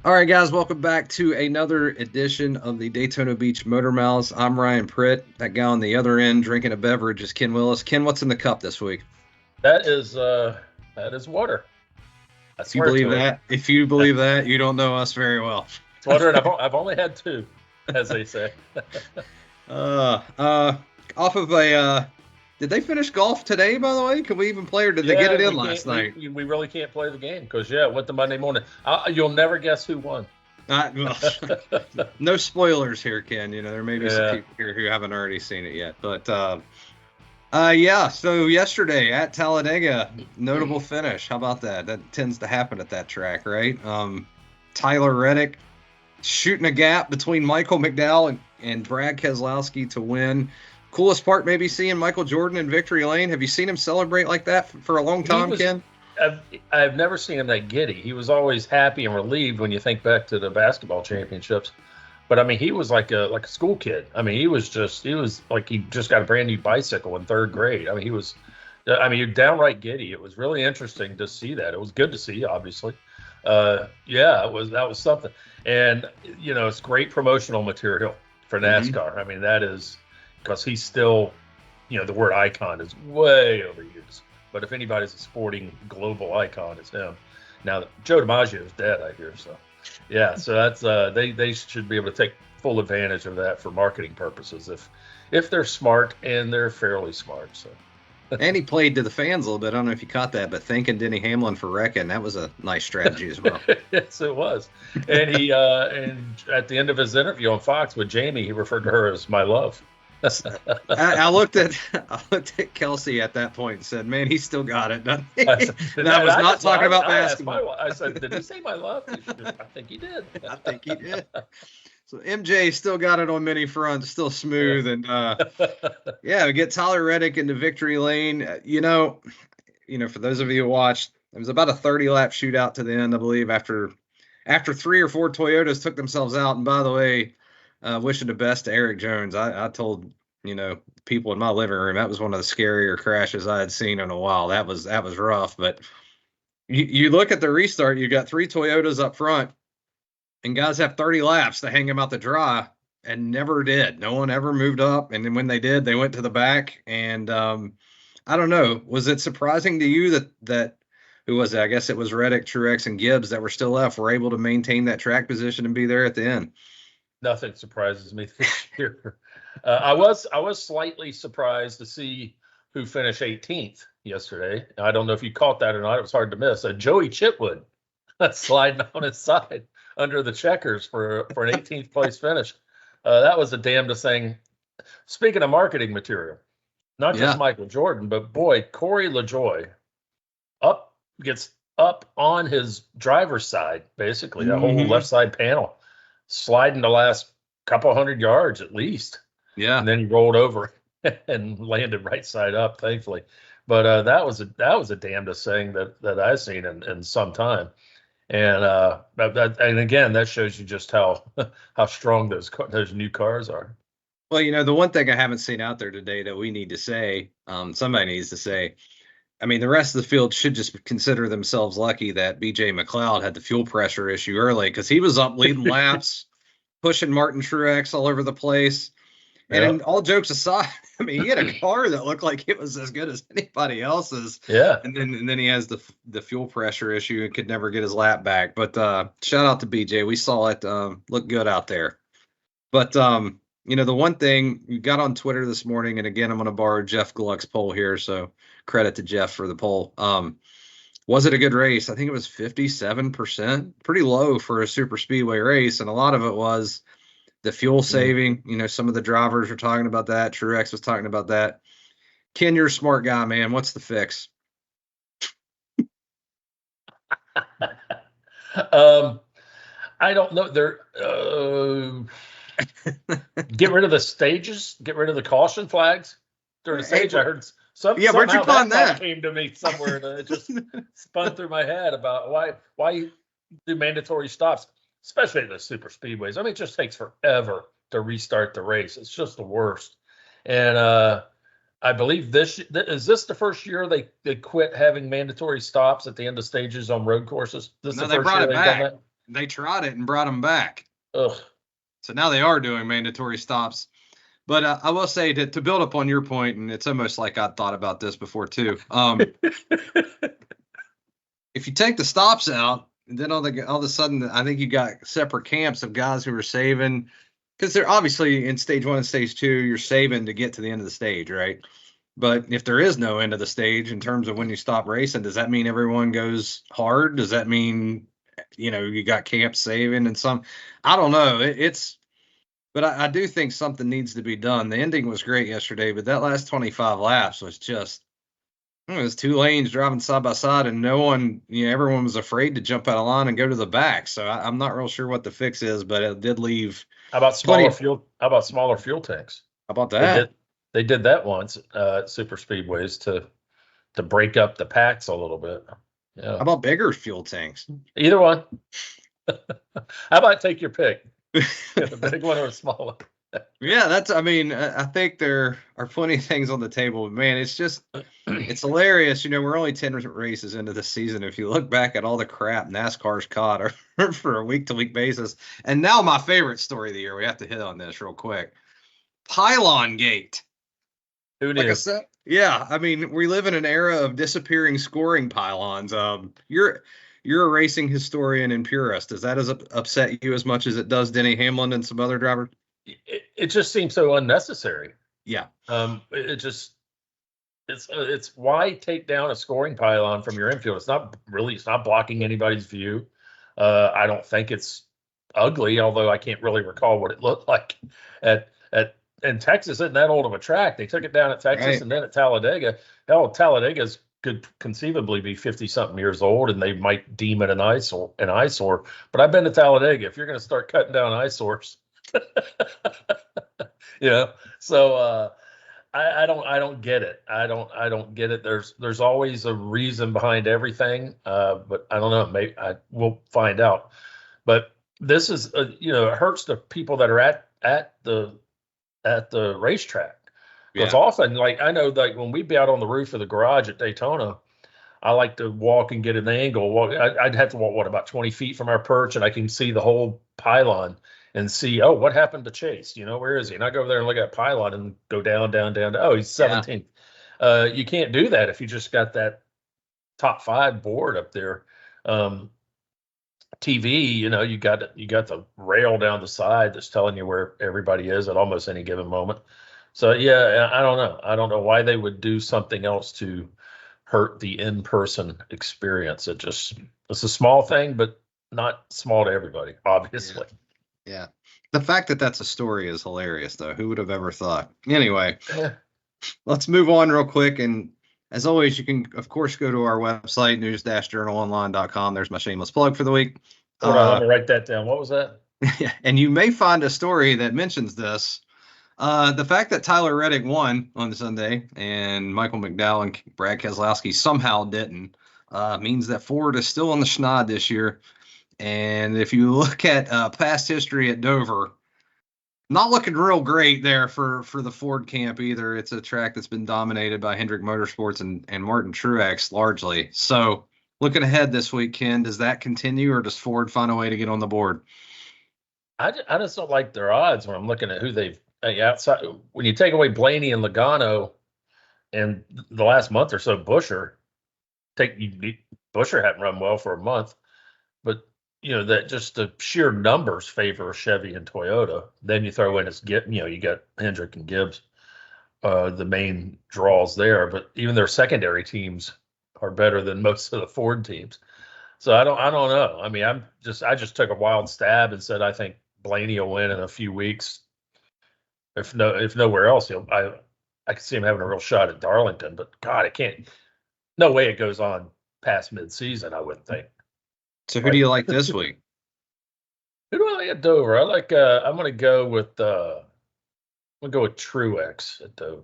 All right, guys, welcome back to another edition of the Daytona Beach Motor Mouths. I'm Ryan Pritt. That guy on the other end drinking a beverage is Ken Willis. Ken, what's in the cup this week? That is water. I If you swear believe to it. that, if you believe that, you don't know us very well. It's water, and I've only had two, as they say. Uh, uh, off of did they finish golf today, by the way? Could we even play, or did they get Yeah, it in we last can't. night? We really can't play the game because it went to Monday morning. You'll never guess who won. Well, no spoilers here, Ken. There may be some Yeah. people here who haven't already seen it yet, but yeah. So yesterday at Talladega, notable finish. How about that? That tends to happen at that track, right? Tyler Reddick shooting a gap between Michael McDowell and Brad Keselowski to win. Coolest part, maybe seeing Michael Jordan in victory lane. Have you seen him celebrate like that for a long He time, was. Ken? I've never seen him that giddy. He was always happy and relieved when you think back to the basketball championships. But I mean, he was like a school kid. I mean, he was like he just got a brand new bicycle in third grade. I mean, he was. I mean, you're downright giddy. It was really interesting to see that. It was good to see, obviously. Yeah, that was something. And it's great promotional material for NASCAR. I mean, that is because he's still, the word icon is way overused. But if anybody's a sporting global icon, it's him. Now, Joe DiMaggio is dead, I hear. So, yeah, so that's they should be able to take full advantage of that for marketing purposes if they're smart, and they're fairly smart. So. And he played to the fans a little bit. I don't know if you caught that, but thanking Denny Hamlin for wrecking, that was a nice strategy as well. Yes, it was. And he and at the end of his interview on Fox with Jamie, he referred to her as my love. I looked at Kelsey at that point and said, "Man, he still got it, doesn't he?" I said, And I was not talking about I asked basketball. I said, "Did he say my love?" I think he did. I think he did. So MJ still got it on many fronts, still smooth, and yeah, we get Tyler Reddick into victory lane. For those of you who watched, it was about a 30-lap shootout to the end, I believe, after three or four Toyotas took themselves out. And by the way, wishing the best to Eric Jones. I told people in my living room that was one of the scarier crashes I had seen in a while. That was rough. But you look at the restart, you got three Toyotas up front, and guys have 30 laps to hang them out to dry, and never did. No one ever moved up, and then when they did, they went to the back. And I don't know, was it surprising to you that who was it? I guess it was Reddick, Truex, and Gibbs that were still left were able to maintain that track position and be there at the end? Nothing surprises me this year. I was slightly surprised to see who finished 18th yesterday. I don't know if you caught that or not. It was hard to miss. Joey Chitwood sliding on his side under the checkers for an 18th place finish. That was the damnedest thing. Speaking of marketing material, not just Michael Jordan, but boy, Corey LaJoy gets up on his driver's side, basically, that whole left side panel, sliding the last couple hundred yards at least. Yeah. And then he rolled over and landed right side up, thankfully. But that was a damnedest thing that I've seen in some time. And and again, that shows you just how strong those new cars are. Well, the one thing I haven't seen out there today that we need to say, somebody needs to say, I mean, the rest of the field should just consider themselves lucky that BJ McLeod had the fuel pressure issue early, because he was up leading laps, pushing Martin Truex all over the place. And in all jokes aside, I mean, he had a car that looked like it was as good as anybody else's. Yeah. And then he has the fuel pressure issue and could never get his lap back. But shout out to BJ. We saw it look good out there. But the one thing you got on Twitter this morning, and again, I'm going to borrow Jeff Gluck's poll here, so credit to Jeff for the poll. Was it a good race? I think it was 57%, pretty low for a super speedway race, and a lot of it was the fuel saving. Some of the drivers were talking about that. Truex was talking about that. Ken, you're a smart guy, man. What's the fix? I don't know. Get rid of the stages. Get rid of the caution flags during the stage. I heard Yeah, where'd you find that? Came to me somewhere, and it just spun through my head about why do mandatory stops, especially the super speedways. I mean, it just takes forever to restart the race. It's just the worst. And I believe is this the first year they quit having mandatory stops at the end of stages on road courses? No, they brought it back. They tried it and brought them back. Ugh. So now they are doing mandatory stops. But I will say to build up on your point, and it's almost like I thought about this before too. If you take the stops out, and then all of a sudden, I think you got separate camps of guys who are saving, because they're obviously in stage 1 and stage 2, you're saving to get to the end of the stage, right? But if there is no end of the stage in terms of when you stop racing, does that mean everyone goes hard? Does that mean, you got camps saving and some? I don't know. But I do think something needs to be done. The ending was great yesterday, but that last 25 laps was just, it was 2 lanes driving side by side, and no one, everyone was afraid to jump out of line and go to the back. So I'm not real sure what the fix is, but it did leave. How about smaller fuel? How about smaller fuel tanks? How about that? They did that once, super speedways to break up the packs a little bit. Yeah. How about bigger fuel tanks? Either one. How about take your pick? The big one or a small one? Yeah, I think there are plenty of things on the table. Man, it's hilarious. We're only 10 races into the season. If you look back at all the crap NASCAR's caught for a week-to-week basis. And now my favorite story of the year, we have to hit on this real quick. Pylon Gate. Who knew? Like I said, yeah, we live in an era of disappearing scoring pylons. You're a racing historian and purist. Does that upset you as much as it does Denny Hamlin and some other drivers? It just seems so unnecessary. Yeah. It's why take down a scoring pylon from your infield? It's not blocking anybody's view. I don't think it's ugly, although I can't really recall what it looked like and Texas isn't that old of a track. They took it down at Texas and then at Talladega. Hell, Talladega could conceivably be 50-something years old, and they might deem it an eyesore. But I've been to Talladega. If you're going to start cutting down eyesores, So I don't get it. I don't get it. There's always a reason behind everything. But I don't know. Maybe we'll find out. But this is it hurts the people that are at the racetrack. Because often, I know, when we'd be out on the roof of the garage at Daytona, I like to walk and get an angle. I'd have to walk, about 20 feet from our perch, and I can see the whole pylon and see, what happened to Chase? Where is he? And I go over there and look at pylon and go down, down, down. Oh, he's 17th. You can't do that if you just got that top 5 board up there. TV, you got the rail down the side that's telling you where everybody is at almost any given moment. So yeah, I don't know. I don't know why they would do something else to hurt the in-person experience. It's a small thing, but not small to everybody, obviously. Yeah. The fact that that's a story is hilarious, though. Who would have ever thought? Anyway, let's move on real quick. And as always, you can, of course, go to our website, news-journalonline.com. There's my shameless plug for the week. Hold on, let me write that down. What was that? And you may find a story that mentions this. The fact that Tyler Reddick won on Sunday and Michael McDowell and Brad Keselowski somehow didn't means that Ford is still on the schneid this year. And if you look at past history at Dover, not looking real great there for the Ford camp either. It's a track that's been dominated by Hendrick Motorsports and Martin Truex largely. So looking ahead this week, Ken, does that continue, or does Ford find a way to get on the board? I just don't like their odds when I'm looking at who they've outside. When you take away Blaney and Logano and the last month or so, Buescher hadn't run well for a month, but that just the sheer numbers favor Chevy and Toyota. Then you throw in you got Hendrick and Gibbs, the main draws there. But even their secondary teams are better than most of the Ford teams. So I don't know. I just took a wild stab and said I think Blaney will win in a few weeks. If nowhere else, I could see him having a real shot at Darlington. But God, it can't. No way it goes on past midseason. I wouldn't think. So who do you like this week? Who do I like at Dover? I like. I'm going to go with. Truex at Dover,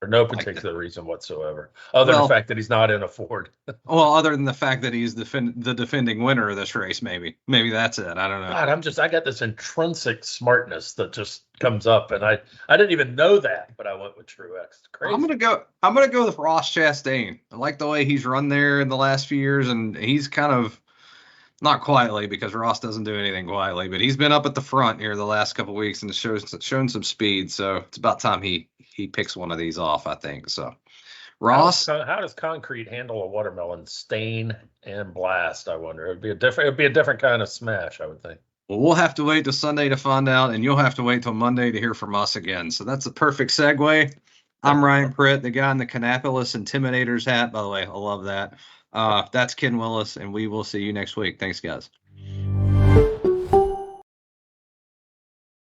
for no particular reason whatsoever, other than the fact that he's not in a Ford. Well, other than the fact that he's the defending winner of this race, maybe that's it. I don't know. God, I got this intrinsic smartness that just comes up, and I didn't even know that, but I went with Truex. It's crazy. I'm gonna go with Ross Chastain. I like the way he's run there in the last few years, and he's kind of Not quietly, because Ross doesn't do anything quietly, but he's been up at the front here the last couple of weeks and shown some speed. So it's about time he picks one of these off, I think. So Ross, how does concrete handle a watermelon stain and blast? I wonder. It'd be a different kind of smash, I would think. well, we'll have to wait till Sunday to find out, and you'll have to wait till Monday to hear from us again. So that's a perfect segue. I'm Ryan Pritt, the guy in the Kannapolis Intimidators hat. By the way, I love that. That's Ken Willis, and we will see you next week. Thanks, guys.